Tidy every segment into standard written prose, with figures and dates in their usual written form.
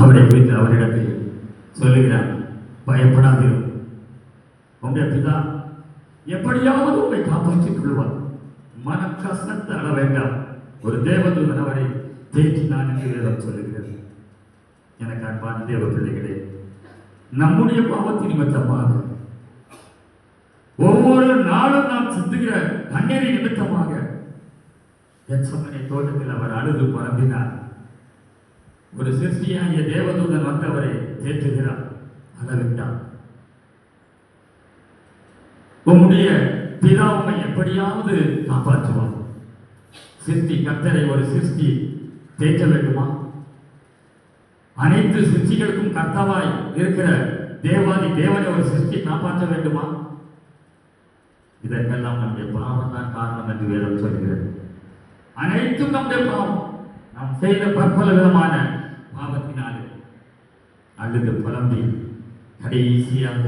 அவரை குறித்து அவரிடத்தில் சொல்லுகிறார், பயப்படாதீர்கள், உங்களுடைய பிதா எப்படியாவது உங்களை காப்பாற்றிக் கொள்வார், மனம் கசத்த அள வேண்டாம். ஒரு தேவதூதன் அவரை தேற்றினான் என்று வேதம் சொல்லுகிறது. எனக்கு அன்பான தேவ பிள்ளைகளே, நம்முடைய பாவத்தின் நிமித்தமாக ஒவ்வொரு நாளும் நாம் சிந்துகிற கண்ணீரின் நிமித்தமாக கெத்செமனே தோட்டத்தில் அவர் அழுது புலம்பினார். ஒரு சிருஷ்டியாகிய தேவதூதன் வந்து அவரை தேற்றுகிறார், அளவிட்டார். உம்முடைய பிதா உம்மை எப்படியாவது காப்பாற்றுவார். சிருஷ்டி கர்த்தரை ஒரு சிருஷ்டி தேற்ற வேண்டுமா? அனைத்து சிருஷ்டிகளுக்கும் கர்த்தாவாய் இருக்கிற தேவாதி தேவனை ஒரு சிருஷ்டி காப்பாற்ற வேண்டுமா? இதற்கெல்லாம் நம்முடைய பாவம் தான் காரணம் என்று வேதம் சொல்கிறது. அனைத்தும் நம்முடைய பாவம், நாம் செய்த பற்பல விதமான பாவத்தினாலே அழுது புலம்பி கடைசியாக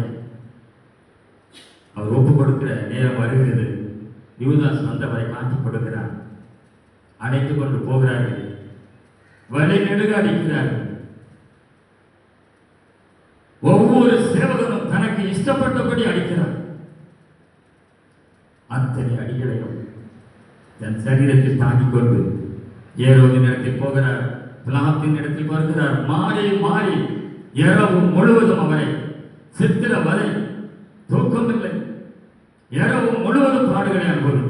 அவர் ஒப்புக் கொடுக்கிற நேரம் வருகிறது. யூதாஸ் வந்தவரை காட்டிக் கொடுக்கிறார். அழைத்துக் கொண்டு போகிறார்கள். வழி நெடுக அடிக்கிறார்கள். ஒவ்வொரு சேவகனும் தனக்கு இஷ்டப்பட்டபடி அடிக்கிறார். அத்தனை அடிகளையும் தன் சரீரத்தில் தாங்கிக் கொண்டு ஏரோதின் இடத்தில் போகிறார், பிலாத்தின் இடத்தில் வருகிறார். மாறி மாறி இரவு முழுவதும் அவரை சித்திர வரை தூக்கமில்லை, இரவு முழுவதும் பாடுகளை அனுபவித்தார்.